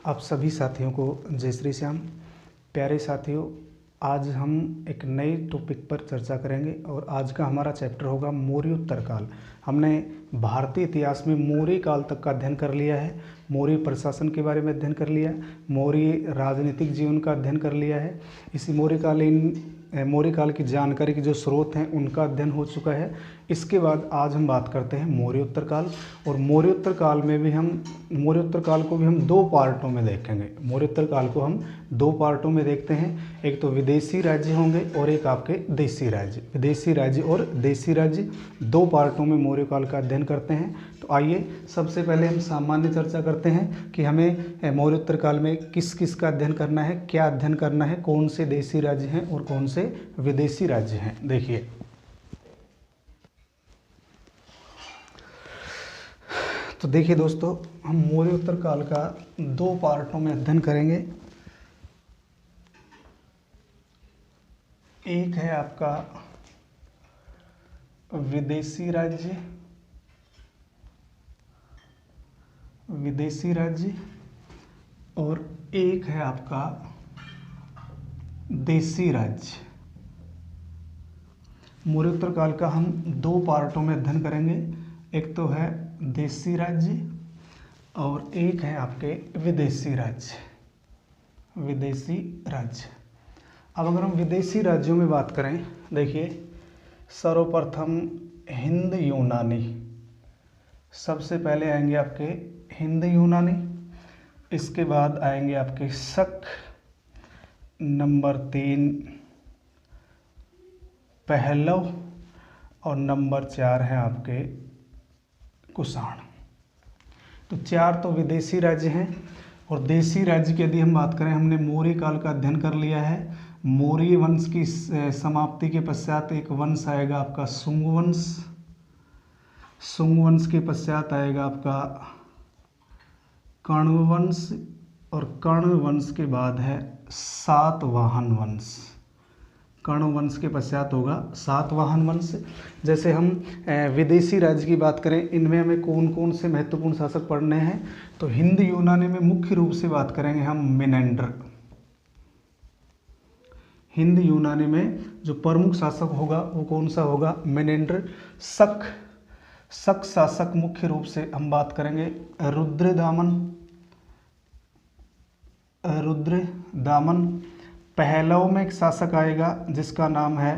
आप सभी साथियों को जय श्री श्याम। प्यारे साथियों, आज हम एक नए टॉपिक पर चर्चा करेंगे और आज का हमारा चैप्टर होगा मौर्योत्तर काल। हमने भारतीय इतिहास में मौर्य काल तक का अध्ययन कर लिया है, मौर्य प्रशासन के बारे में अध्ययन कर लिया, मौर्य राजनीतिक जीवन का अध्ययन कर लिया है। इसी मौर्य काल की जानकारी के जो स्रोत हैं उनका अध्ययन हो चुका है। इसके बाद आज हम बात करते हैं मौर्योत्तर काल, और मौर्योत्तर काल को भी हम दो पार्टों में देखेंगे। मौर्योत्तर काल को हम दो पार्टों में देखते हैं, एक तो विदेशी राज्य होंगे और एक आपके देशी राज्य। विदेशी राज्य और देशी राज्य दो पार्टों में मौर्य काल का अध्ययन करते हैं। तो आइए सबसे पहले हम सामान्य चर्चा करते हैं कि हमें मौर्योत्तर काल में किस किस का अध्ययन करना है, क्या अध्ययन करना है, कौन से देशी राज्य हैं और कौन से विदेशी राज्य हैं। देखिए, तो देखिए दोस्तों, हम मौर्योत्तर काल का दो पार्टों में अध्ययन करेंगे। एक है आपका विदेशी राज्य और एक है आपका देशी राज्य। मौर्योत्तर काल का हम दो पार्टों में अध्ययन करेंगे, एक तो है देशी राज्य और एक है आपके विदेशी राज्य। अब अगर हम विदेशी राज्यों में बात करें, देखिए सर्वप्रथम हिंद यूनानी, सबसे पहले आएंगे आपके हिंद यूनानी, इसके बाद आएंगे आपके शक, नंबर 3 पहलव और नंबर 4 है आपके कुषाण। तो 4 तो विदेशी राज्य हैं। और देशी राज्य की यदि हम बात करें, हमने मौर्य काल का अध्ययन कर लिया है। मौर्य वंश की समाप्ति के पश्चात एक वंश आएगा आपका शुंग वंश। शुंग वंश के पश्चात आएगा आपका कण्व वंश और कण्व वंश के बाद है सातवाहन वंश। कण्व वंश के पश्चात होगा सातवाहन वंश। जैसे हम विदेशी राज्य की बात करें, इनमें हमें कौन कौन से महत्वपूर्ण शासक पढ़ने हैं, तो हिंद यूनानी में मुख्य रूप से बात करेंगे हम मेनेंडर। हिंद यूनानी में जो प्रमुख शासक होगा वो कौन सा होगा, मेनेंडर। शक शासक मुख्य रूप से हम बात करेंगे रुद्रदामन। पहलव में एक शासक आएगा जिसका नाम है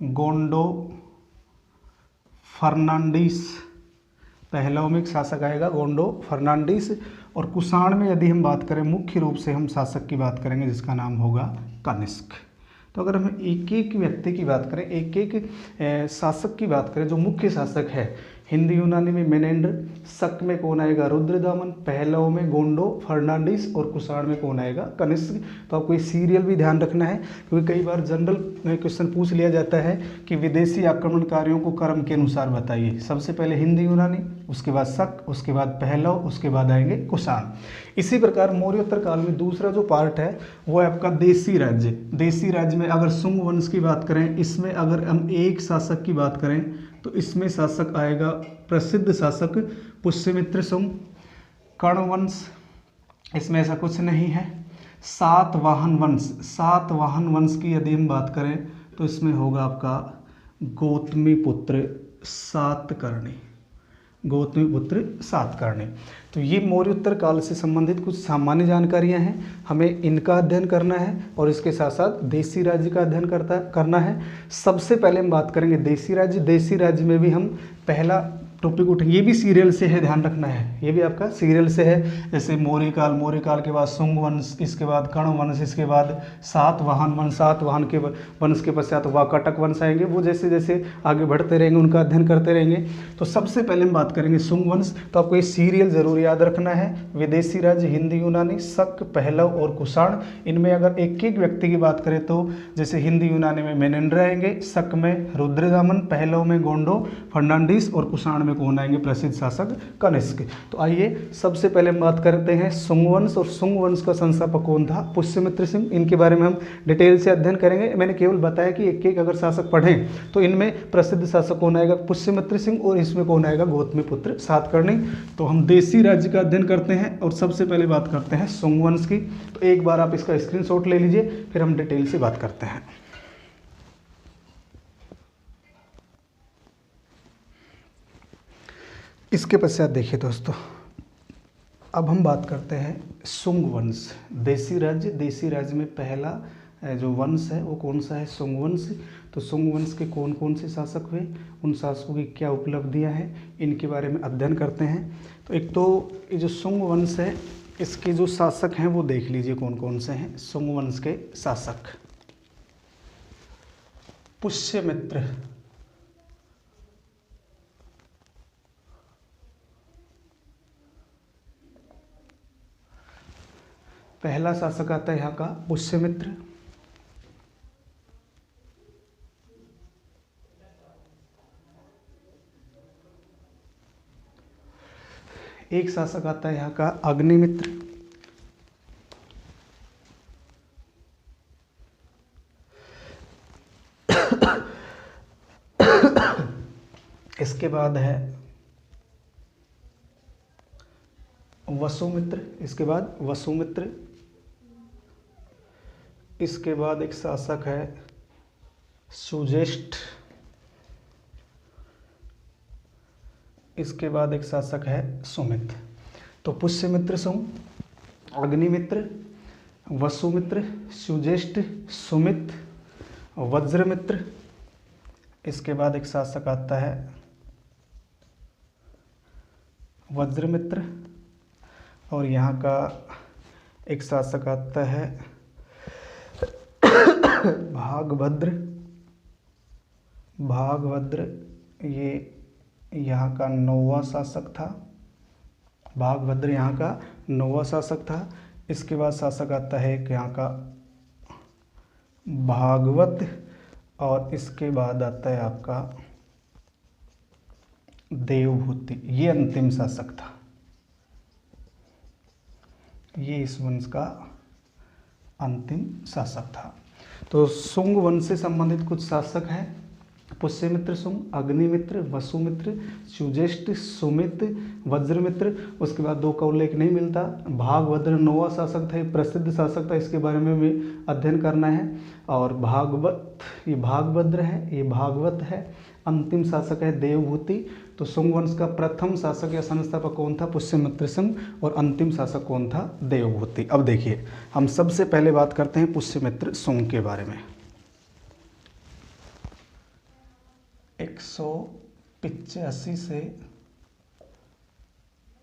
गोंडो फर्नांडीस। पहलव में एक शासक आएगा गोंडो फर्नांडीस। और कुषाण में यदि हम बात करें, मुख्य रूप से हम शासक की बात करेंगे जिसका नाम होगा कनिष्क। तो अगर हम एक एक व्यक्ति की बात करें, एक एक शासक की बात करें, जो मुख्य शासक है हिंद यूनानी में मेनेंडर, शक में कौन आएगा, रुद्रदामन, पहलव में गोंडो फर्नांडीस और कुषाण में कौन आएगा, कनिष्क। तो आपको ये सीरियल भी ध्यान रखना है, क्योंकि कई बार जनरल क्वेश्चन पूछ लिया जाता है कि विदेशी आक्रमणकारियों को क्रम के अनुसार बताइए। सबसे पहले हिंद यूनानी, उसके बाद शक, उसके बाद पहलव, उसके बाद आएंगे कुषाण। इसी प्रकार मौर्योत्तर काल में दूसरा जो पार्ट है वो है आपका देशी राज्य। देशी राज्य में अगर शुंग वंश की बात करें, इसमें अगर हम एक शासक की बात करें तो इसमें शासक आएगा प्रसिद्ध शासक पुष्यमित्र शुंग। कण्व वंश, इसमें ऐसा कुछ नहीं है। सातवाहन वंश की यदि हम बात करें तो इसमें होगा आपका गौतमीपुत्र सातकर्णी। तो ये मौर्योत्तर काल से संबंधित कुछ सामान्य जानकारियां हैं, हमें इनका अध्ययन करना है और इसके साथ साथ देशी राज्य का अध्ययन करना है। सबसे पहले हम बात करेंगे देशी राज्य। देशी राज्य में भी हम पहला टॉपिक उठेंगे, ये भी सीरियल से है, ध्यान रखना है, ये भी आपका सीरियल से है। जैसे मौर्य काल के बाद शुंग वंश, इसके बाद कण्व वंश, इसके बाद सातवाहन वंश, सातवाहन के वंश के पश्चात वाकाटक वंश आएंगे। वो जैसे जैसे आगे बढ़ते रहेंगे उनका अध्ययन करते रहेंगे। तो सबसे पहले हम बात करेंगे शुंग वंश। तो आपको ये सीरियल जरूर याद रखना है। विदेशी राज्य हिंद यूनानी, शक, पहलव और कुषाण। इनमें अगर एक एक व्यक्ति की बात करें तो जैसे हिंद यूनानी में मेनेंडर आएंगे, शक में रुद्रदामन, पहलव में गोंडो फर्नांडीस और कुषाण में में कौन आएंगे, प्रसिद्ध शासक कनिष्क। तो आइए सबसे पहले हम बात करते हैं शुंग वंश, और शुंग वंश का संस्थापक कौन था, पुष्यमित्र सिंह। इनके बारे में हम डिटेल से अध्ययन करेंगे। मैंने केवल बताया कि एक एक अगर शासक पढ़ें तो इनमें प्रसिद्ध शासक कौन आएगा, पुष्यमित्र सिंह, और इसमें कौन आएगा, गौतमीपुत्र सातकर्णी। तो हम देशी राज्य का अध्ययन करते हैं और सबसे पहले बात करते हैं शुंग वंश की। तो एक बार आप इसका स्क्रीनशॉट ले लीजिए, फिर हम डिटेल से बात करते हैं। इसके पश्चात देखिए दोस्तों, अब हम बात करते हैं शुंग वंश, देशी राज्य। देशी राज्य में पहला जो वंश है वो कौन सा है, शुंग वंश। तो शुंग वंश के कौन कौन से शासक हुए, उन शासकों की क्या उपलब्धियां हैं, इनके बारे में अध्ययन करते हैं। तो एक तो ये जो शुंग वंश है, इसके जो शासक हैं वो देख लीजिए कौन कौन से हैं शुंग वंश के शासक। पुष्यमित्र, पहला शासक आता है यहाँ का पुष्यमित्र। एक शासक आता है यहाँ का अग्निमित्र। इसके बाद है वसुमित्र, इसके बाद वसुमित्र। इसके बाद एक शासक है सुज्येष्ठ। इसके बाद एक शासक है सुमित। तो पुष्यमित्र, शुंग, अग्निमित्र, वसुमित्र, सुज्येष्ठ, सुमित, वज्रमित्र। इसके बाद एक शासक आता है वज्रमित्र, और यहाँ का एक शासक आता है भागभद्र। भागभद्र ये यहाँ का 9वां शासक था। भागभद्र यहाँ का 9वां शासक था। इसके बाद शासक आता है एक यहाँ का भागवत, और इसके बाद आता है आपका देवभूति। ये अंतिम शासक था, ये इस वंश का अंतिम शासक था। तो शुंग वंश से संबंधित कुछ शासक हैं, पुष्यमित्र शुंग, अग्निमित्र, वसुमित्र, सुज्येष्ठ, सुमित, वज्रमित्र। उसके बाद दो का उल्लेख नहीं मिलता। भागभद्र 9वां शासक था, ये प्रसिद्ध शासक था, इसके बारे में भी अध्ययन करना है। और भागवत, ये भागभद्र है, ये भागवत है। अंतिम शासक है देवभूति। तो शुंग वंश का प्रथम शासक या संस्थापक कौन था, पुष्यमित्र शुंग, और अंतिम शासक कौन था, देवभूति। अब देखिए हम सबसे पहले बात करते हैं पुष्यमित्र शुंग के बारे में। 185 से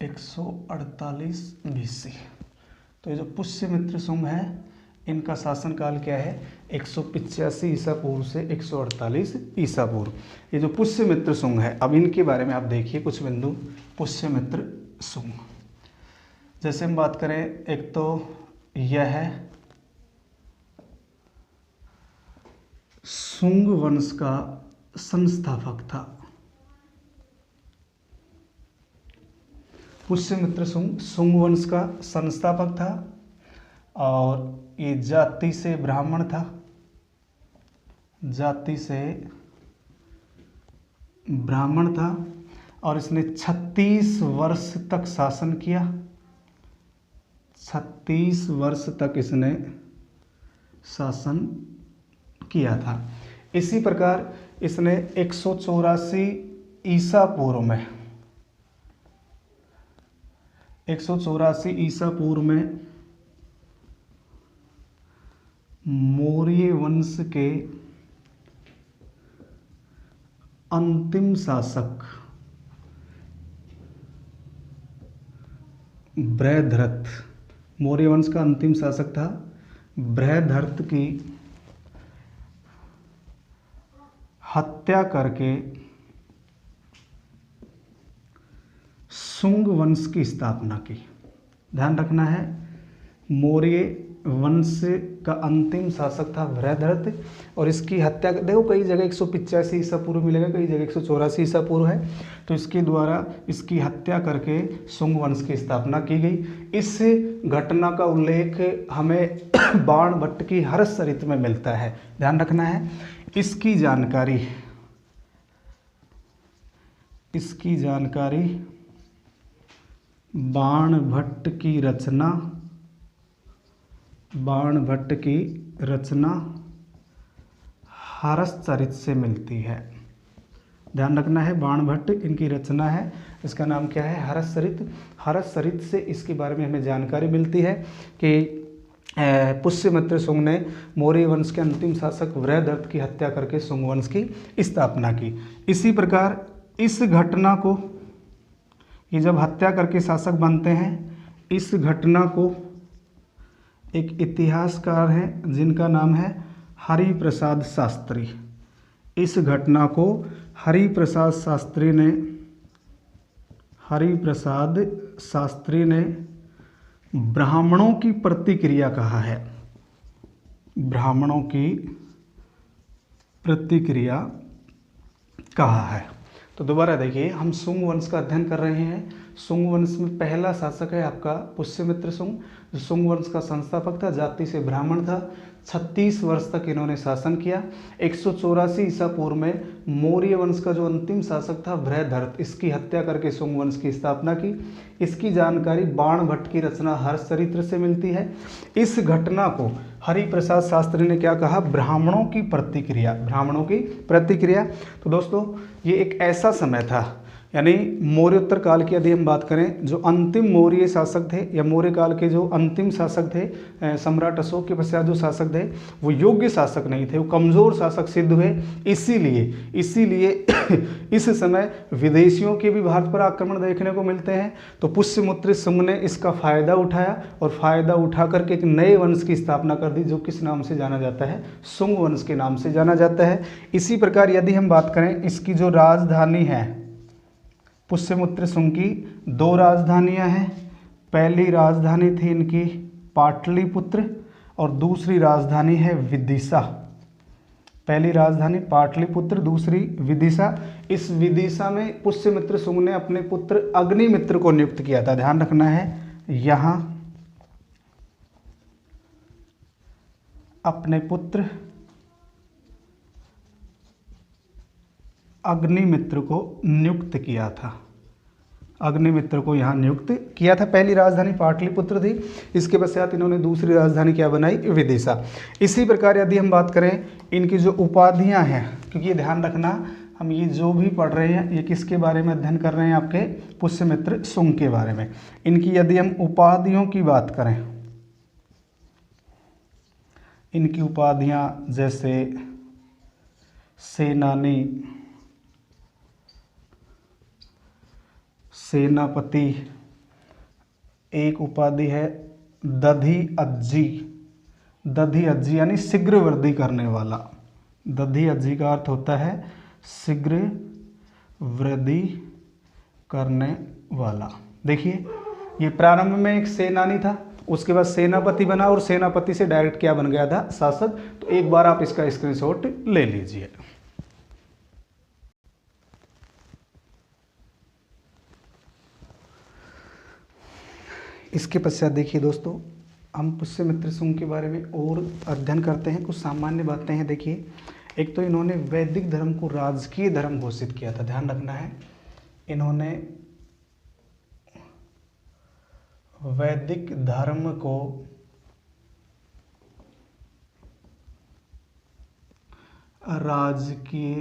148 BC। तो ये जो पुष्यमित्र शुंग है, इनका शासनकाल क्या है, 185 ईसा पूर्व से 148 ईसा पूर्व। ये जो पुष्यमित्र शुंग है, अब इनके बारे में आप देखिए कुछ बिंदु। पुष्यमित्र शुंग, जैसे हम बात करें, एक तो यह है शुंग वंश का संस्थापक था। पुष्यमित्र शुंग शुंग वंश का संस्थापक था, और ये जाति से ब्राह्मण था, जाति से ब्राह्मण था, और इसने 36 वर्ष तक शासन किया। 36 वर्ष तक इसने शासन किया था। इसी प्रकार इसने 184 ईसा पूर्व में 184 ईसा पूर्व में मौर्य वंश के अंतिम शासक बृहद्रथ, मौर्य वंश का अंतिम शासक था बृहद्रथ की हत्या करके शुंग वंश की स्थापना की। ध्यान रखना है, मौर्य वंश का अंतिम शासक था वृहदरथ, और इसकी हत्या देखो कई जगह 185 ईसा पूर्व मिलेगा, कई जगह 184 ईसा पूर्व है। तो इसके द्वारा इसकी हत्या करके शुंग वंश की स्थापना की गई। इस घटना का उल्लेख हमें बाण भट्ट की हर्षचरित में मिलता है, ध्यान रखना है। इसकी जानकारी बाण भट्ट की रचना हर्षचरित से मिलती है, ध्यान रखना है। बाण भट्ट इनकी रचना है, इसका नाम क्या है, हर्षचरित। हर्षचरित से इसके बारे में हमें जानकारी मिलती है कि पुष्यमित्र शुंग ने मौर्य वंश के अंतिम शासक वृहदरथ की हत्या करके शुंग वंश की स्थापना की। इसी प्रकार इस घटना को, ये जब हत्या करके शासक बनते हैं, इस घटना को एक इतिहासकार हैं जिनका नाम है हरिप्रसाद शास्त्री। इस घटना को हरिप्रसाद शास्त्री ने ब्राह्मणों की प्रतिक्रिया कहा है। ब्राह्मणों की प्रतिक्रिया कहा है। तो दोबारा देखिए, हम शुंग वंश का अध्ययन कर रहे हैं। शुंग वंश में पहला शासक है आपका पुष्यमित्र शुंग, जो शुंग वंश का संस्थापक था, जाति से ब्राह्मण था। 36 वर्ष तक इन्होंने शासन किया। 184 ईसा पूर्व में मौर्य वंश का जो अंतिम शासक था वृहदरथ, इसकी हत्या करके शुंग वंश की स्थापना की। इसकी जानकारी बाण भट्ट की रचना हर्षचरित्र से मिलती है। इस घटना को हरिप्रसाद शास्त्री ने क्या कहा, ब्राह्मणों की प्रतिक्रिया। तो दोस्तों ये एक ऐसा समय था, यानी मौर्योत्तर काल की यदि हम बात करें, जो अंतिम मौर्य शासक थे या मौर्य काल के जो अंतिम शासक थे, सम्राट अशोक के पश्चात जो शासक थे, वो योग्य शासक नहीं थे, वो कमज़ोर शासक सिद्ध हुए। इसीलिए इस समय विदेशियों के भी भारत पर आक्रमण देखने को मिलते हैं। तो पुष्यमित्र शुंग ने इसका फ़ायदा उठाया और फ़ायदा उठा करके एक नए वंश की स्थापना कर दी, जो किस नाम से जाना जाता है, शुंग वंश के नाम से जाना जाता है। इसी प्रकार यदि हम बात करें, इसकी जो राजधानी है, पुष्यमित्र शुंग की 2 राजधानियां हैं। पहली राजधानी थी इनकी पाटलिपुत्र और दूसरी राजधानी है विदिशा। पहली राजधानी पाटलिपुत्र, दूसरी विदिशा। इस विदिशा में पुष्यमित्र शुंग ने अपने पुत्र अग्निमित्र को नियुक्त किया था, ध्यान रखना है। यहाँ अपने पुत्र अग्निमित्र को नियुक्त किया था, पहली राजधानी पाटलिपुत्र थी। इसके पश्चात इन्होंने दूसरी राजधानी क्या बनाई, विदिशा। इसी प्रकार यदि हम बात करें, इनकी जो उपाधियां हैं, क्योंकि ये ध्यान रखना, हम ये जो भी पढ़ रहे हैं ये किसके बारे में अध्ययन कर रहे हैं, आपके पुष्यमित्र शुंग के बारे में। इनकी यदि हम उपाधियों की बात करें, इनकी उपाधियां जैसे सेनापति, एक उपाधि है दधि अज्जी यानी शीघ्र वृद्धि करने वाला। दधि अज्जी का अर्थ होता है शीघ्र वृद्धि करने वाला। देखिए, ये प्रारंभ में एक सेनानी था, उसके बाद सेनापति बना और सेनापति से डायरेक्ट क्या बन गया था, शासक। तो एक बार आप इसका स्क्रीनशॉट ले लीजिए। इसके पश्चात देखिए दोस्तों, हम पुष्यमित्र शुंग के बारे में और अध्ययन करते हैं। कुछ सामान्य बातें हैं। देखिए, एक तो इन्होंने वैदिक धर्म को राजकीय धर्म घोषित किया था, ध्यान रखना है। इन्होंने वैदिक धर्म को राजकीय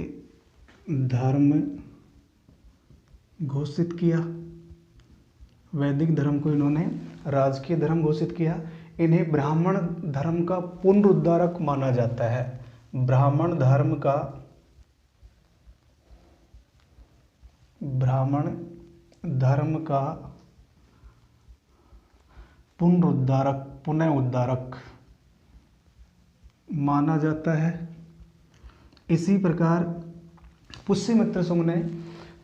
धर्म घोषित किया। वैदिक धर्म को इन्होंने राजकीय धर्म घोषित किया। इन्हें ब्राह्मण धर्म का पुनरुद्धारक माना जाता है। ब्राह्मण धर्म का पुनः उद्धारक माना जाता है। इसी प्रकार पुष्यमित्र शुंग ने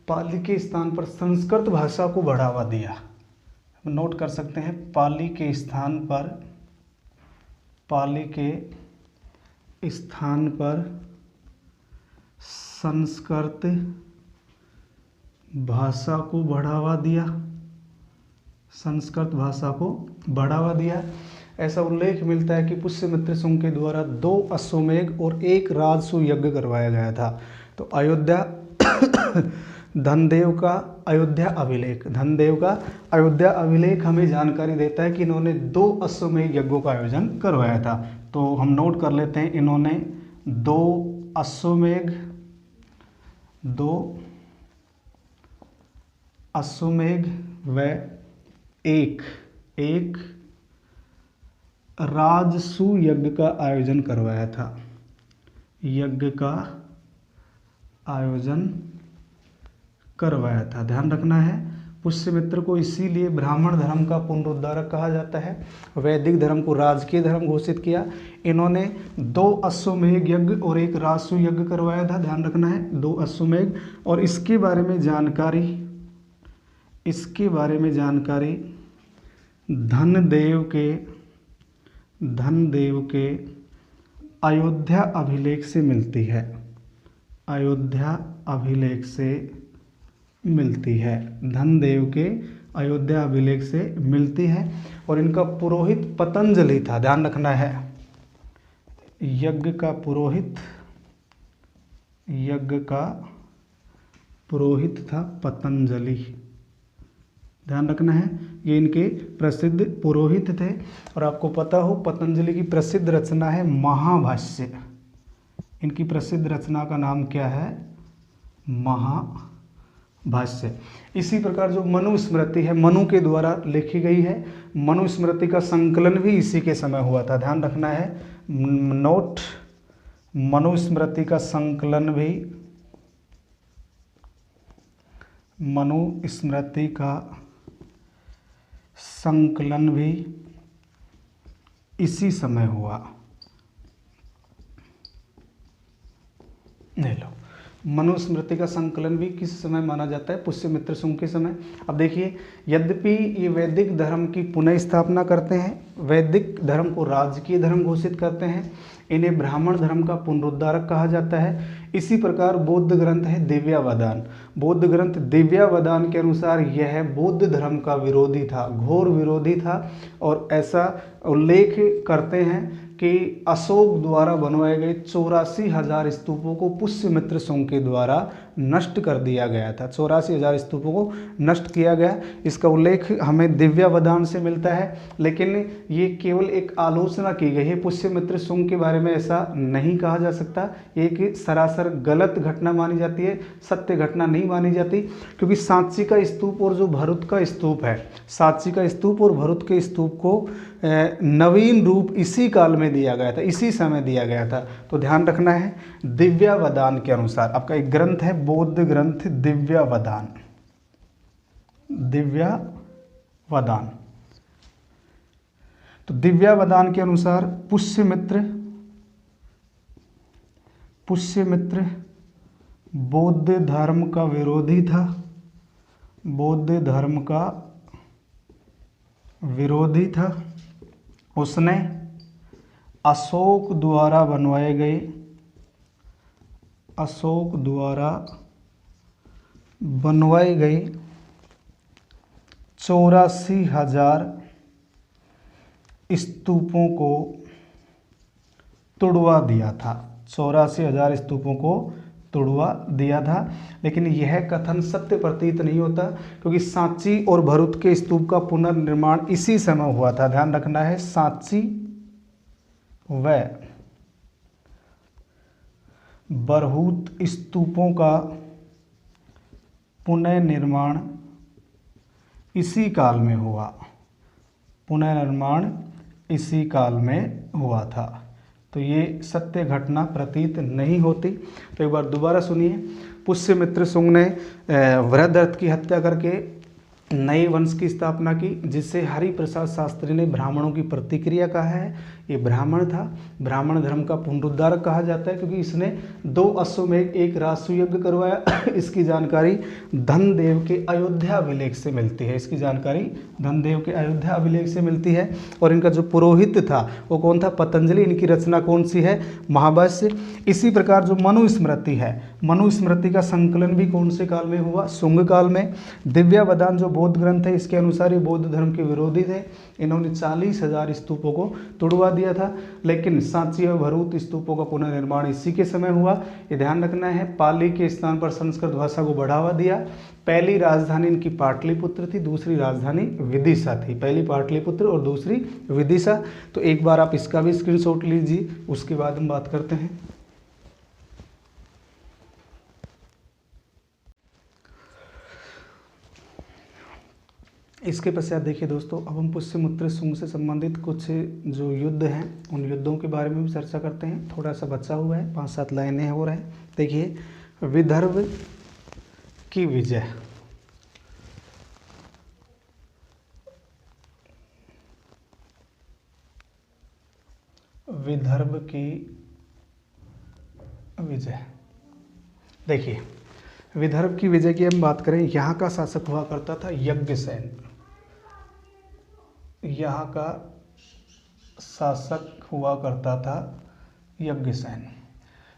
पाली के स्थान पर संस्कृत भाषा को बढ़ावा दिया। नोट कर सकते हैं, पाली के स्थान पर पाली के स्थान पर संस्कृत भाषा को बढ़ावा दिया, संस्कृत भाषा को बढ़ावा दिया। ऐसा उल्लेख मिलता है कि पुष्यमित्र शुंग के द्वारा 2 अश्वमेध और 1 राजसूय यज्ञ करवाया गया था। तो अयोध्या धनदेव का अयोध्या अभिलेख, धनदेव का अयोध्या अभिलेख हमें जानकारी देता है कि इन्होंने 2 अश्वमेध यज्ञों का आयोजन करवाया था। तो हम नोट कर लेते हैं, इन्होंने 2 अश्वमेध, 2 अश्वमेध व एक राजसूय यज्ञ का आयोजन करवाया था, यज्ञ का आयोजन करवाया था। ध्यान रखना है, पुष्यमित्र को इसीलिए ब्राह्मण धर्म का पुनरुद्धारक कहा जाता है। वैदिक धर्म को राजकीय धर्म घोषित किया। इन्होंने 2 अश्वमेध यज्ञ और 1 राजसूय यज्ञ करवाया था। ध्यान रखना है, 2 अश्वमेध। और इसके बारे में जानकारी धनदेव के अयोध्या अभिलेख से मिलती है, अयोध्या अभिलेख से मिलती है, धनदेव के अयोध्या अभिलेख से मिलती है। और इनका पुरोहित पतंजलि था। ध्यान रखना है, यज्ञ का पुरोहित था पतंजलि। ध्यान रखना है, ये इनके प्रसिद्ध पुरोहित थे। और आपको पता हो पतंजलि की प्रसिद्ध रचना है महाभाष्य। इनकी प्रसिद्ध रचना का नाम क्या है? महाभाष्य। इसी प्रकार जो मनुस्मृति है, मनु के द्वारा लिखी गई है, मनुस्मृति का संकलन भी इसी के समय हुआ था। ध्यान रखना है, नोट, मनुस्मृति का संकलन भी, मनुस्मृति का संकलन भी इसी समय हुआ। ले लो, मनुस्मृति का संकलन भी किस समय माना जाता है? पुष्यमित्र शुंग के समय। अब देखिए, यद्यपि ये वैदिक धर्म की पुनः स्थापना करते हैं, वैदिक धर्म को राजकीय धर्म घोषित करते हैं, इन्हें ब्राह्मण धर्म का पुनरुद्धारक कहा जाता है। इसी प्रकार बौद्ध ग्रंथ है दिव्यावदान। बौद्ध ग्रंथ दिव्यावदान के अनुसार यह बौद्ध धर्म का विरोधी था, घोर विरोधी था। और ऐसा उल्लेख करते हैं कि अशोक द्वारा बनवाए गए 84,000 स्तूपों को पुष्यमित्र शुंग के द्वारा नष्ट कर दिया गया था। 84,000 स्तूपों को नष्ट किया गया। इसका उल्लेख हमें दिव्यावदान से मिलता है, लेकिन ये केवल एक आलोचना की गई है। पुष्यमित्र शुंग के बारे में ऐसा नहीं कहा जा सकता। ये एक सरासर गलत घटना मानी जाती है, सत्य घटना नहीं मानी जाती। क्योंकि सांची का स्तूप और जो भरुच का स्तूप है, सांची का स्तूप और भरुच के स्तूप को नवीन रूप इसी काल में दिया गया था, इसी समय दिया गया था। तो ध्यान रखना है, दिव्यावदान के अनुसार आपका एक ग्रंथ है, बौद्ध ग्रंथ दिव्यावदान, दिव्यावदान। तो दिव्यावदान के अनुसार पुष्यमित्र बौद्ध धर्म का विरोधी था, बौद्ध धर्म का विरोधी था। उसने अशोक द्वारा बनवाए गए, अशोक द्वारा बनवाई गई 84,000 स्तूपों को तुड़वा दिया था। 84,000 स्तूपों को तुड़वा दिया था। लेकिन यह कथन सत्य प्रतीत नहीं होता, क्योंकि सांची और भरुच के स्तूप का पुनर्निर्माण इसी समय हुआ था। ध्यान रखना है, सांची व भरुच स्तूपों का पुनर्निर्माण इसी काल में हुआ, पुनर्निर्माण इसी काल में हुआ था। तो ये सत्य घटना प्रतीत नहीं होती। तो एक बार दोबारा सुनिए। पुष्यमित्र शुंग ने वृहदरथ की हत्या करके नए वंश की स्थापना की, जिससे हरिप्रसाद शास्त्री ने ब्राह्मणों की प्रतिक्रिया कहा है। ये ब्राह्मण था। ब्राह्मण धर्म का पुनरुद्धारक कहा जाता है क्योंकि इसने 2 अश्वमेध एक राष्ट्रयज्ञ करवाया। इसकी जानकारी धनदेव के अयोध्या अभिलेख से मिलती है। इसकी जानकारी धनदेव के अयोध्या अभिलेख से मिलती है। और इनका जो पुरोहित था वो कौन था? पतंजलि। इनकी रचना कौन सी है? महाभाष्य। इसी प्रकार जो मनुस्मृति है, मनुस्मृति का संकलन भी कौन से काल में हुआ? शुंग काल में। दिव्यावदान जो बौद्ध ग्रंथ है, इसके अनुसार ये बौद्ध धर्म के विरोधी थे। इन्होंने 40,000 स्तूपों को तुड़वा दिया था, लेकिन सांची और भरूच स्तूपों का पुनर्निर्माण इसी के समय हुआ। ये ध्यान रखना है। पाली के स्थान पर संस्कृत भाषा को बढ़ावा दिया। पहली राजधानी इनकी पाटलिपुत्र थी, दूसरी राजधानी विदिशा थी। पहली पाटलिपुत्र और दूसरी विदिशा। तो एक बार आप इसका भी स्क्रीनशॉट लीजिए, उसके बाद हम बात करते हैं। इसके पश्चात देखिए दोस्तों, अब हम पुष्यमित्र शुंग से संबंधित कुछ जो युद्ध हैं उन युद्धों के बारे में भी चर्चा करते हैं। थोड़ा सा बचा हुआ है, 5-7 लाइनें हो रहे हैं। देखिए, विदर्भ की विजय। विदर्भ की विजय। देखिए, विदर्भ की विजय की हम बात करें, यहाँ का शासक हुआ करता था यज्ञसेन। यहाँ का शासक हुआ करता था यज्ञसेन।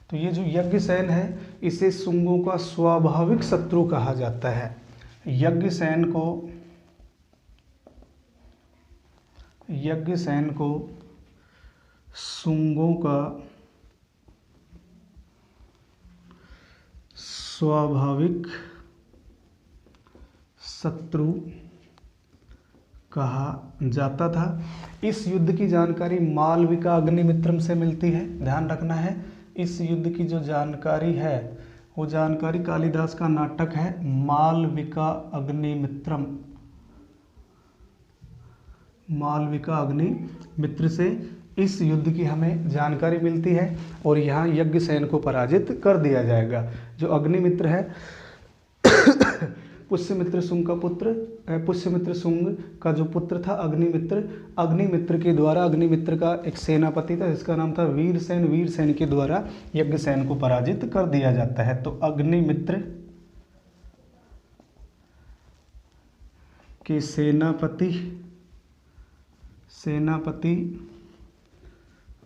तो ये जो यज्ञसेन है, इसे शुंगों का स्वाभाविक शत्रु कहा जाता है। यज्ञसेन को शुंगों का स्वाभाविक शत्रु कहा जाता था। इस युद्ध की जानकारी मालविका अग्निमित्रम से मिलती है। ध्यान रखना है, इस युद्ध की जो जानकारी है वो जानकारी कालिदास का नाटक है मालविका अग्निमित्रम। मालविका अग्निमित्र से इस युद्ध की हमें जानकारी मिलती है और यहाँ यज्ञसेन को पराजित कर दिया जाएगा। जो अग्निमित्र है पुष्यमित्र शुंग का पुत्र, पुष्यमित्र शुंग का जो पुत्र था अग्निमित्र, अग्निमित्र के द्वारा, अग्निमित्र का एक सेनापति था जिसका नाम था वीरसेन, वीरसेन के द्वारा यज्ञसेन को पराजित कर दिया जाता है। तो अग्निमित्र के सेनापति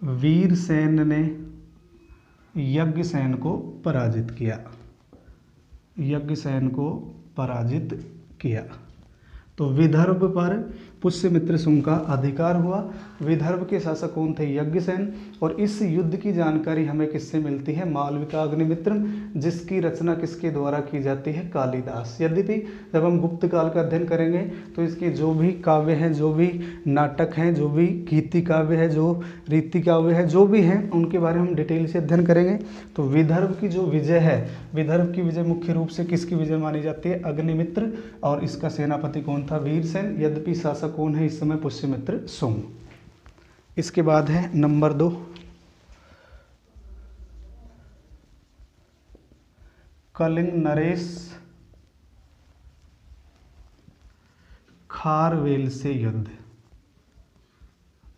वीरसेन ने यज्ञसेन को पराजित किया। तो विदर्भ पर पुष्यमित्र शुंग का अधिकार हुआ। विदर्भ के शासक कौन थे? यज्ञसेन। और इस युद्ध की जानकारी हमें किससे मिलती है? मालविका अग्निमित्र, जिसकी रचना किसके द्वारा की जाती है? कालिदास। यद्यपि जब हम गुप्त काल का अध्ययन करेंगे तो इसके जो भी काव्य हैं, जो भी नाटक हैं, जो भी गीति काव्य है, जो रीति काव्य है, जो भी हैं, उनके बारे में हम डिटेल से अध्ययन करेंगे। तो विदर्भ की जो विजय है, विदर्भ की विजय मुख्य रूप से किसकी विजय मानी जाती है? अग्निमित्र। और इसका सेनापति कौन था? वीरसेन। यद्यपि शासक कौन है इस समय? पुष्यमित्र शुंग। इसके बाद है नंबर 2, कलिंग नरेश खारवेल से युद्ध।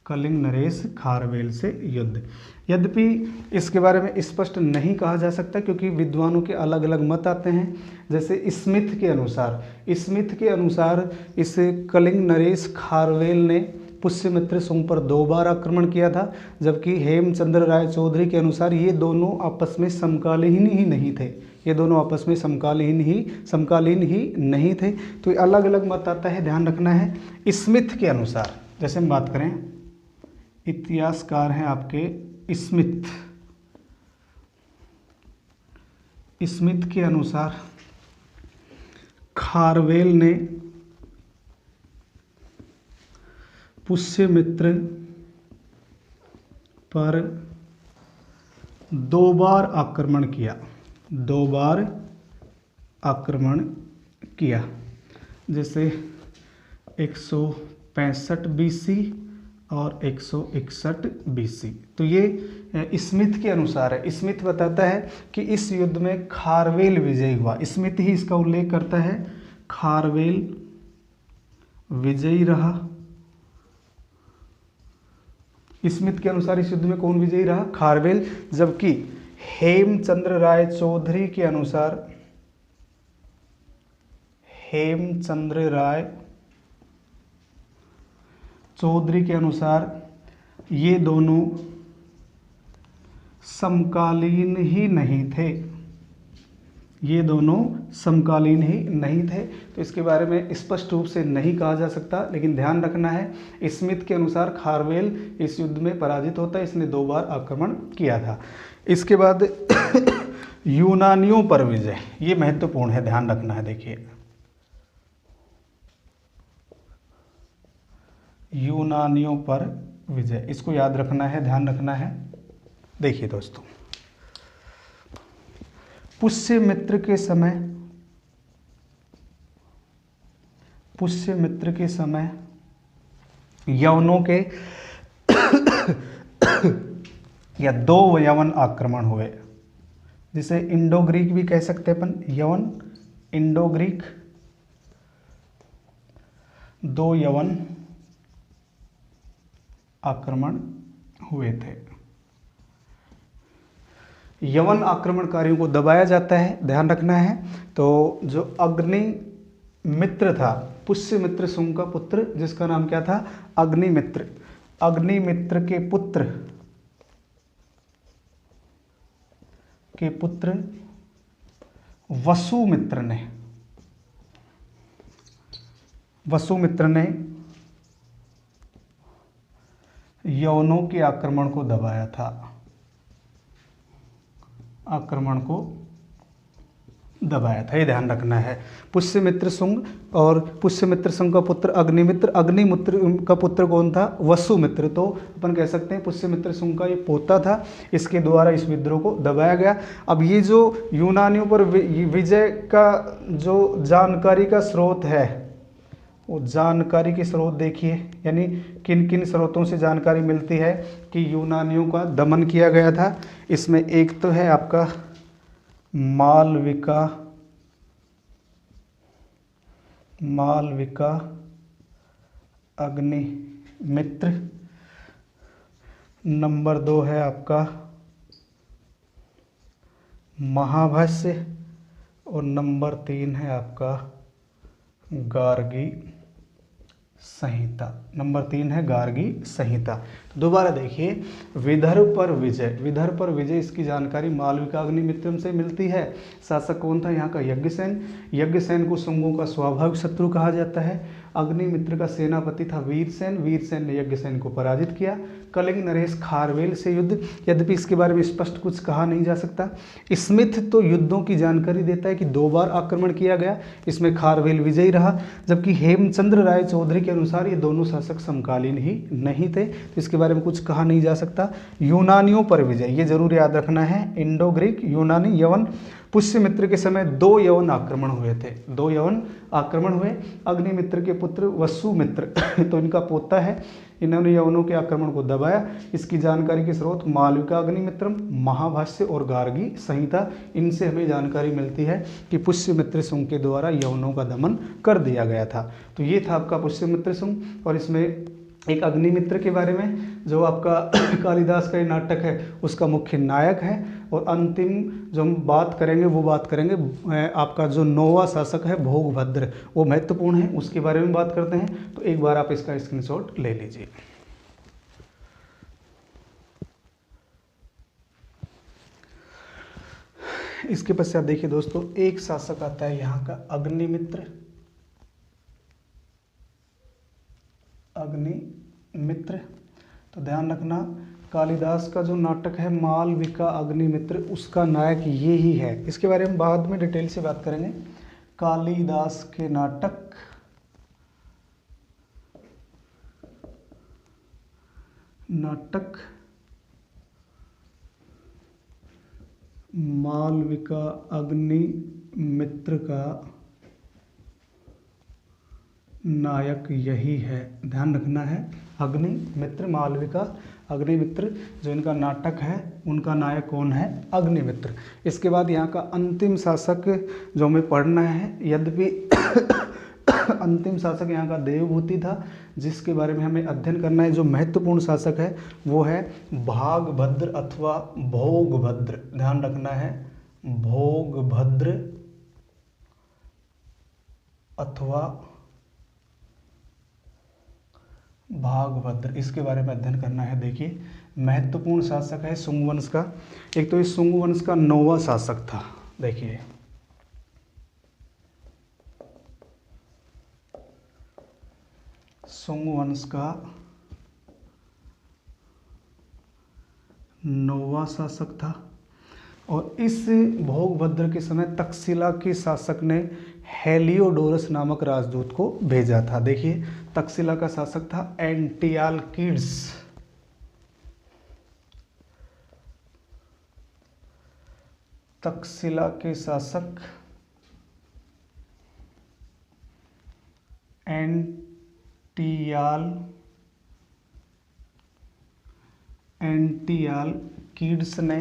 कलिंग नरेश खारवेल से युद्ध। यद्यपि इसके बारे में स्पष्ट नहीं कहा जा सकता क्योंकि विद्वानों के अलग अलग मत आते हैं। जैसे स्मिथ के अनुसार इस कलिंग नरेश खारवेल ने पुष्यमित्र शुंग पर 2 बार आक्रमण किया था, जबकि हेमचंद्र राय चौधरी के अनुसार ये दोनों आपस में समकालीन ही नहीं थे। ये दोनों आपस में समकालीन ही नहीं थे। तो ये अलग अलग मत आता है, ध्यान रखना है। स्मिथ के अनुसार, जैसे हम बात करें, इतिहासकार हैं आपके स्मिथ के अनुसार खारवेल ने पुष्यमित्र पर 2 बार आक्रमण किया। जैसे 165 BC और 161 BC। तो ये स्मिथ के अनुसार है। स्मिथ बताता है कि इस युद्ध में खारवेल विजयी हुआ। स्मिथ ही इसका उल्लेख करता है, खारवेल विजयी रहा स्मिथ के अनुसार इस युद्ध में कौन विजयी रहा? खारवेल। जबकि हेमचंद्र राय चौधरी के अनुसार, हेमचंद्र राय चौधरी के अनुसार ये दोनों समकालीन ही नहीं थे, ये दोनों समकालीन ही नहीं थे। तो इसके बारे में स्पष्ट रूप से नहीं कहा जा सकता, लेकिन ध्यान रखना है स्मिथ के अनुसार खारवेल इस युद्ध में पराजित होता है, इसने 2 बार आक्रमण किया था। इसके बाद यूनानियों पर विजय, ये महत्वपूर्ण है, ध्यान रखना है। देखिए यूनानियों पर विजय, इसको याद रखना है, ध्यान रखना है। देखिए दोस्तों, पुष्यमित्र के समय यवनों के या 2 यवन आक्रमण हुए, जिसे इंडो ग्रीक भी कह सकते हैं अपन, यवन इंडो ग्रीक, 2 यवन आक्रमण हुए थे। यवन आक्रमणकारियों को दबाया जाता है, ध्यान रखना है। तो जो अग्निमित्र था, पुष्यमित्र सुंग का पुत्र, जिसका नाम क्या था? अग्निमित्र। अग्निमित्र के पुत्र वसुमित्र ने यवनों के आक्रमण को दबाया था, ये ध्यान रखना है। पुष्यमित्र सुंग और पुष्यमित्र सुंग का पुत्र अग्निमित्र, अग्निमित्र का पुत्र कौन था? वसुमित्र। तो अपन कह सकते हैं पुष्यमित्र सुंग का ये पोता था, इसके द्वारा इस विद्रोह को दबाया गया। अब ये जो यूनानियों पर विजय का जो जानकारी का स्रोत है, वो जानकारी के स्रोत देखिए, यानी किन किन स्रोतों से जानकारी मिलती है कि यूनानियों का दमन किया गया था। इसमें एक तो है आपका मालविका अग्निमित्र, नंबर 2 है आपका महाभाष्य, और नंबर 3 है आपका गार्गी संहिता। नंबर 3 है गार्गी संहिता। तो दोबारा देखिए, विदर्भ पर विजय, इसकी जानकारी मालविका अग्निमित्र से मिलती है। शासक कौन था यहाँ का? यज्ञसेन। यज्ञसेन को शुंगों का स्वाभाविक शत्रु कहा जाता है। अग्निमित्र का सेनापति था वीरसेन ने यज्ञसेन को पराजित किया। कलिंग नरेश खारवेल से युद्ध, यद्यपि इसके बारे में स्पष्ट कुछ कहा नहीं जा सकता। स्मिथ तो युद्धों की जानकारी देता है कि 2 बार आक्रमण किया गया, इसमें खारवेल विजयी रहा। जबकि हेमचंद्र राय चौधरी के अनुसार ये दोनों शासक समकालीन ही नहीं थे, तो इसके बारे में कुछ कहा नहीं जा सकता। यूनानियों पर विजय, ये जरूर याद रखना है, इंडो ग्रीक, यूनानी, यवन। पुष्यमित्र के समय 2 यवन आक्रमण हुए थे, 2 यवन आक्रमण हुए। अग्निमित्र के पुत्र वसुमित्र तो इनका पोता है, इन्होंने यवनों के आक्रमण को दबाया। इसकी जानकारी के स्रोत मालविका अग्निमित्रम, महाभाष्य और गार्गी संहिता, इनसे हमें जानकारी मिलती है कि पुष्यमित्र सुंग के द्वारा यवनों का दमन कर दिया गया था। तो ये था आपका पुष्यमित्र सुंग। और इसमें एक अग्निमित्र के बारे में, जो आपका कालिदास का ये नाटक है उसका मुख्य नायक है। और अंतिम जो हम बात करेंगे आपका जो 9वां शासक है भोगभद्र, वो महत्वपूर्ण है, उसके बारे में बात करते हैं। तो एक बार आप इसका स्क्रीनशॉट ले लीजिए। इसके पश्चात देखिए दोस्तों, एक शासक आता है यहाँ का अग्निमित्र। तो ध्यान रखना, कालिदास का जो नाटक है मालविका अग्निमित्र, उसका नायक ये ही है। इसके बारे में बाद में डिटेल से बात करेंगे। कालिदास के नाटक मालविका अग्निमित्र का नायक यही है, ध्यान रखना है। अग्निमित्र, मालविका अग्निमित्र जो इनका नाटक है, उनका नायक कौन है? अग्निमित्र। इसके बाद यहाँ का अंतिम शासक जो हमें पढ़ना है, यद्यपि अंतिम शासक यहाँ का देवभूति था, जिसके बारे में हमें अध्ययन करना है। जो महत्वपूर्ण शासक है वो है भागभद्र अथवा भोगभद्र, ध्यान रखना है, भोगभद्र अथवा भागभद्र, इसके बारे में अध्ययन करना है। देखिए महत्वपूर्ण शासक है शुंग वंश का। एक तो ये शुंग वंश का 9वां शासक था। देखिए शुंग वंश का 9वां शासक था, और इस भोगभद्र के समय तक्षशिला के शासक ने हेलियोडोरस नामक राजदूत को भेजा था। देखिए तक्षशिला का शासक था एंटियालकिड्स। तक्षशिला के शासक एंटियालकिड्स ने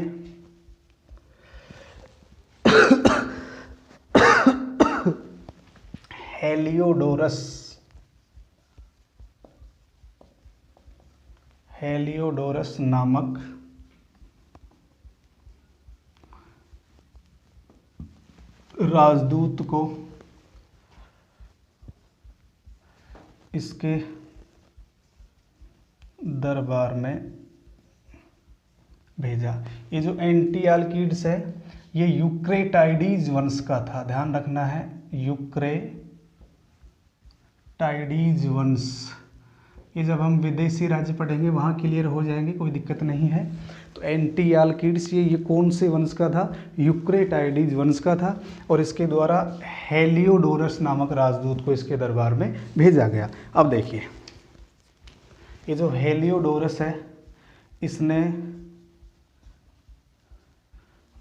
हेलियोडोरस नामक राजदूत को इसके दरबार में भेजा। ये जो एंटियालकिड्स है ये यूक्रेटाइडीज वंश का था, ध्यान रखना है, यूक्रेटाइडीज वंश। ये जब हम विदेशी राज्य पढ़ेंगे वहाँ क्लियर हो जाएंगे, कोई दिक्कत नहीं है। तो एंटियालकिड्स ये कौन से वंश का था? यूक्रेटाइडीज वंश का था, और इसके द्वारा हेलियोडोरस नामक राजदूत को इसके दरबार में भेजा गया। अब देखिए ये जो हेलियोडोरस है इसने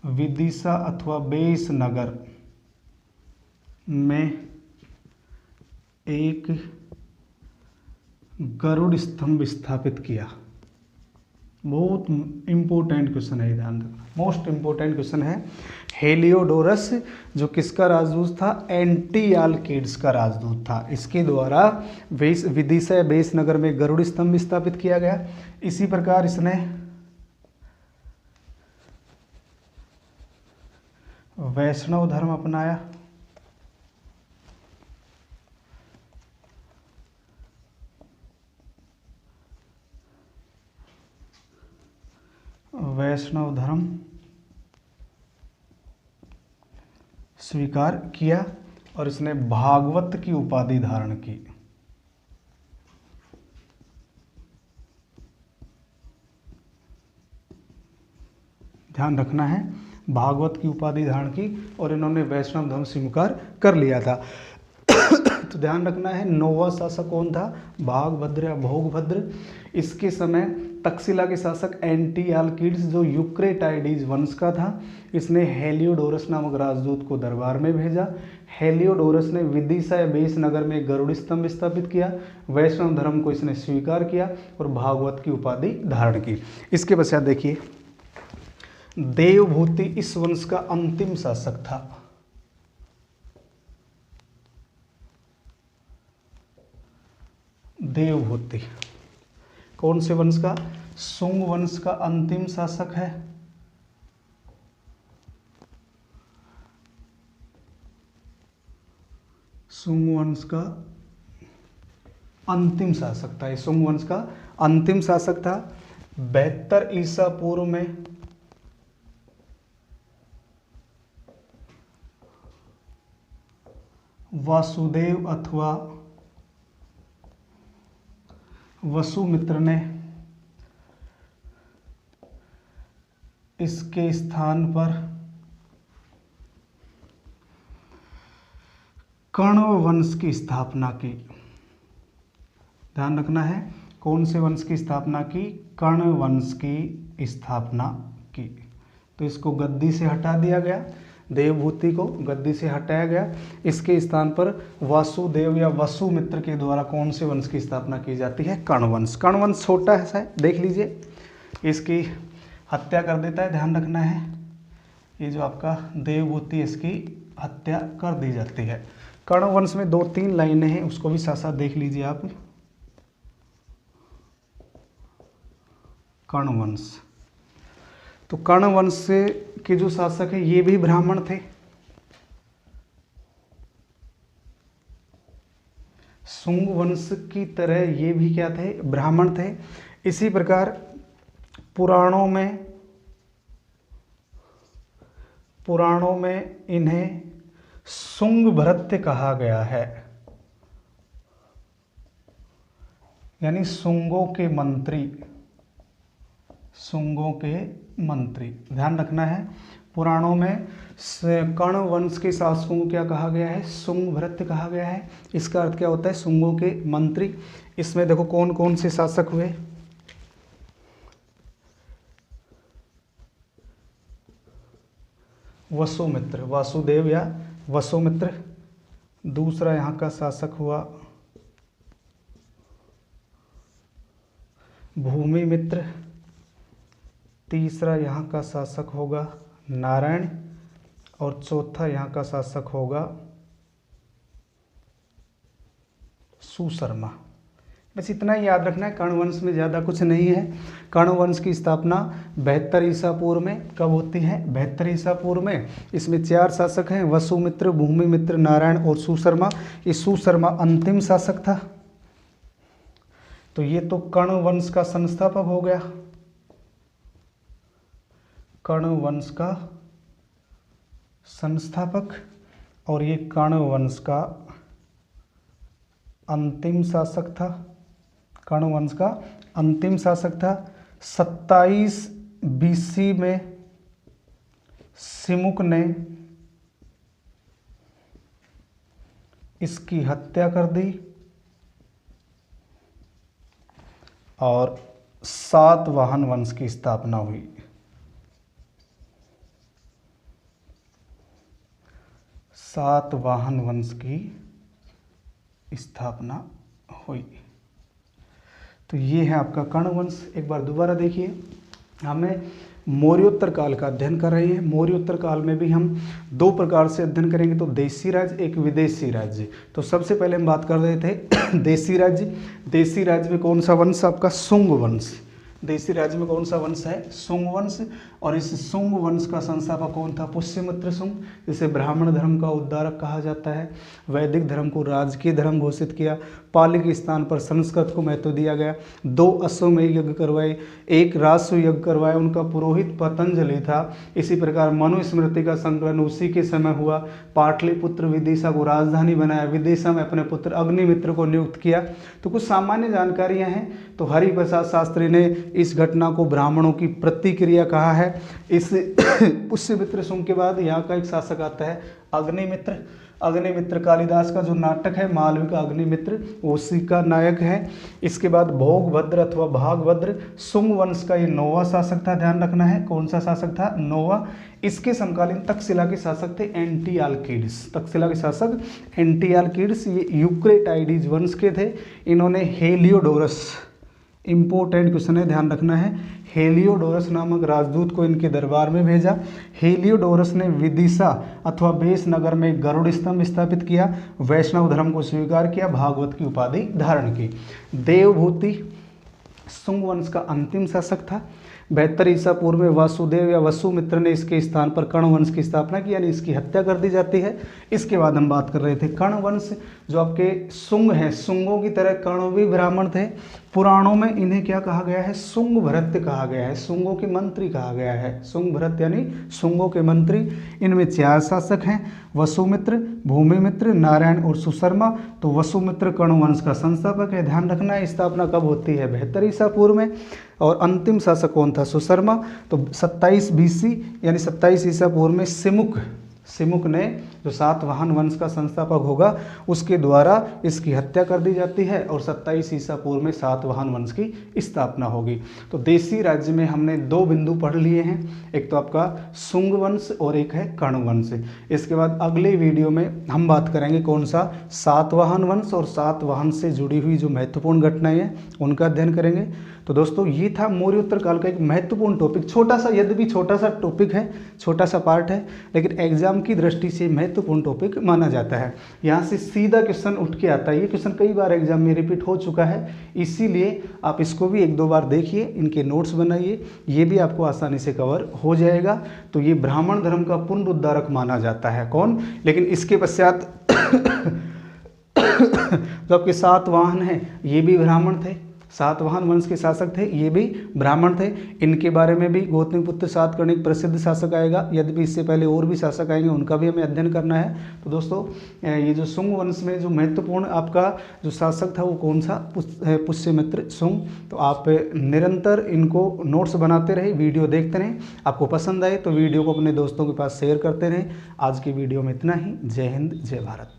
विदिशा अथवा बेस नगर में एक गरुड़ स्तंभ स्थापित किया। बहुत इंपॉर्टेंट क्वेश्चन है, ध्यान रखना, मोस्ट इंपॉर्टेंट क्वेश्चन है। हेलियोडोरस जो किसका राजदूत था? एंटियालकिड्स का राजदूत था। इसके द्वारा विदिशा बेस नगर में गरुड़ स्तंभ स्थापित किया गया। इसी प्रकार इसने वैष्णव धर्म अपनाया। वैष्णव धर्म स्वीकार किया और इसने भागवत की उपाधि धारण की। ध्यान रखना है, भागवत की उपाधि धारण की और इन्होंने वैष्णव धर्म स्वीकार कर लिया था। तो ध्यान रखना है 9वां शासक कौन था? भागभद्र या भोगभद्र। इसके समय तक्षशिला के शासक एंटियालकिड्स जो यूक्रेटाइडीज वंश का था, इसने हेलियोडोरस नामक राजदूत को दरबार में भेजा। हेलियोडोरस ने विदिशा या बेस नगर में गरुड़ स्तंभ स्थापित किया, वैष्णव धर्म को इसने स्वीकार किया और भागवत की उपाधि धारण की। इसके पश्चात देखिए देवभूति इस वंश का अंतिम शासक था। देवभूति कौन से वंश का? शुंग वंश का अंतिम शासक है। शुंग वंश का अंतिम शासक था। शुंग वंश का अंतिम शासक था। 72 ईसा पूर्व में वासुदेव अथवा वसुमित्र ने इसके स्थान पर कण्व वंश की स्थापना की। ध्यान रखना है, कौन से वंश की स्थापना की? कण्व वंश की स्थापना की। तो इसको गद्दी से हटा दिया गया, देवभूति को गद्दी से हटाया गया। इसके स्थान पर वासुदेव या वसुमित्र के द्वारा कौन से वंश की स्थापना की जाती है? कण्वंश। कण्वंश छोटा है शायद, देख लीजिए, इसकी हत्या कर देता है, ध्यान रखना है। ये जो आपका देवभूति इसकी हत्या कर दी जाती है। कर्ण वंश में 2-3 लाइनें हैं, उसको भी साथ साथ देख लीजिए आप। कर्ण वंश, तो कर्ण वंश के जो शासक है ये भी ब्राह्मण थे। शुंग वंश की तरह ये भी क्या थे, ब्राह्मण थे। इसी प्रकार पुराणों में इन्हें शुंग भृत्य कहा गया है, यानी शुंगों के मंत्री। शुंगों के मंत्री, ध्यान रखना है। पुराणों में कर्ण वंश के शासकों को क्या कहा गया है, शुंग भृत्य कहा गया है। इसका अर्थ क्या होता है, शुंगों के मंत्री। इसमें देखो कौन कौन से शासक हुए, वसुमित्र, वासुदेव या वसुमित्र। दूसरा यहाँ का शासक हुआ भूमिमित्र। तीसरा यहाँ का शासक होगा नारायण, और चौथा यहाँ का शासक होगा सुशर्मा। बस इतना ही याद रखना है, कर्ण वंश में ज़्यादा कुछ नहीं है। कर्ण वंश की स्थापना 72 ईसा पूर्व में कब होती है, 72 ईसा पूर्व में। इसमें 4 शासक हैं, वसुमित्र, भूमिमित्र, नारायण और सुशर्मा। ये सुशर्मा अंतिम शासक था। तो ये तो कर्ण वंश का संस्थापक हो गया, कर्ण वंश का संस्थापक, और ये कर्ण वंश का अंतिम शासक था। कर्ण वंश का अंतिम शासक था। 27 BC में सिमुक ने इसकी हत्या कर दी और सातवाहन वंश की स्थापना हुई। सातवाहन वंश की स्थापना हुई। तो ये है आपका कर्ण वंश। एक बार दोबारा देखिए, हमें मौर्योत्तर काल का अध्ययन कर रहे हैं। मौर्योत्तर काल में भी हम 2 प्रकार से अध्ययन करेंगे, तो देशी राज्य, एक विदेशी राज्य। तो सबसे पहले हम बात कर रहे थे देशी राज्य। देशी राज्य में कौन सा वंश, आपका शुंग वंश। देशी राज्य में कौन सा वंश है, शुंग वंश। और इस शुंग वंश का संस्थापक कौन था, पुष्यमित्र शुंग, जिसे ब्राह्मण धर्म का उद्धारक कहा जाता है। वैदिक धर्म को राजकीय धर्म घोषित किया। पाली के स्थान पर संस्कृत को महत्व दिया गया। 2 अश्वमेध यज्ञ करवाए, 1 राजस्व यज्ञ करवाए, उनका पुरोहित पतंजलि था। इसी प्रकार मनुस्मृति का संकलन उसी के समय हुआ। पाटलिपुत्र विदिशा को राजधानी बनाया, विदिशा में अपने पुत्र अग्निमित्र को नियुक्त किया। तो कुछ सामान्य जानकारियां हैं। तो हरिप्रसाद शास्त्री ने इस घटना को ब्राह्मणों की प्रतिक्रिया कहा है। इस पुष्यमित्र शुंग के बाद यहाँ का एक शासक आता है अग्निमित्र। अग्निमित्र कालिदास का जो नाटक है मालविका का अग्निमित्र, उसी का नायक है। इसके बाद भोगभद्र अथवा भागभद्र शुंग वंश का ये 9वां शासक था। ध्यान रखना है, कौन सा शासक था, 9वां। इसके समकालीन तक्षशिला के शासक थे एंटियालकीड्स। तक्षशिला के शासक एंटियालकीड्स ये यूक्रेटाइडीज वंश के थे। इन्होंने हेलियोडोरस, इंपॉर्टेंट क्वेश्चन है, ध्यान रखना है, हेलियोडोरस नामक राजदूत को इनके दरबार में भेजा। हेलियोडोरस ने विदिशा अथवा बेस नगर में गरुड़ स्तंभ स्थापित किया, वैष्णव धर्म को स्वीकार किया, भागवत की उपाधि धारण की। देवभूति शुंग वंश का अंतिम शासक था। 72 ईसा पूर्व में वासुदेव या वसुमित्र ने इसके स्थान पर कर्ण वंश की स्थापना की, यानी इसकी हत्या कर दी जाती है। इसके बाद हम बात कर रहे थे कर्ण वंश, जो आपके शुंग हैं, शुंगों की तरह कर्ण भी ब्राह्मण थे। पुराणों में इन्हें क्या कहा गया है, शुंग भृत्य कहा गया है, शुंगों के मंत्री कहा गया है। शुंग भृत्य यानी शुंगों के मंत्री। इनमें 4 शासक हैं, वसुमित्र, भूमिमित्र, नारायण और सुशर्मा। तो वसुमित्र कर्ण वंश का संस्थापक है। ध्यान रखना है, स्थापना कब होती है, 72 ईसा पूर्व में। और अंतिम शासक कौन था, सुशर्मा। तो 27 BC यानी 27 ईसा पूर्व में सिमुक ने, जो सातवाहन वंश का संस्थापक होगा, उसके द्वारा इसकी हत्या कर दी जाती है और 27 ईसा पूर्व में सातवाहन वंश की स्थापना होगी। तो देशी राज्य में हमने 2 बिंदु पढ़ लिए हैं, एक तो आपका शुंग वंश और एक है कर्ण वंश। इसके बाद अगले वीडियो में हम बात करेंगे कौन सा, सातवाहन वंश, और सातवाहन से जुड़ी हुई जो महत्वपूर्ण घटनाएं हैं उनका अध्ययन करेंगे। तो दोस्तों ये था मौर्योत्तर काल का एक महत्वपूर्ण टॉपिक, छोटा सा, यद्यपि छोटा सा टॉपिक है, छोटा सा पार्ट है, लेकिन एग्जाम की दृष्टि से महत्वपूर्ण टॉपिक माना जाता है। यहाँ से सीधा क्वेश्चन उठ के आता है, ये क्वेश्चन कई बार एग्जाम में रिपीट हो चुका है, इसीलिए आप इसको भी 1-2 बार देखिए, इनके नोट्स बनाइए, ये भी आपको आसानी से कवर हो जाएगा। तो ये ब्राह्मण धर्म का पुनरुद्धारक माना जाता है कौन, लेकिन इसके पश्चात जो आपके सातवाहन हैं ये भी ब्राह्मण थे, सातवाहन वंश के शासक थे, ये भी ब्राह्मण थे। इनके बारे में भी गौतमीपुत्र सातकर्णी प्रसिद्ध शासक आएगा, यद्यपि इससे पहले और भी शासक आएंगे, उनका भी हमें अध्ययन करना है। तो दोस्तों ये जो शुंग वंश में जो महत्वपूर्ण आपका जो शासक था वो कौन सा, पुष्यमित्र शुंग। तो आप निरंतर इनको नोट्स बनाते रहे, वीडियो देखते रहें, आपको पसंद आए तो वीडियो को अपने दोस्तों के पास शेयर करते रहें। आज की वीडियो में इतना ही। जय हिंद, जय भारत।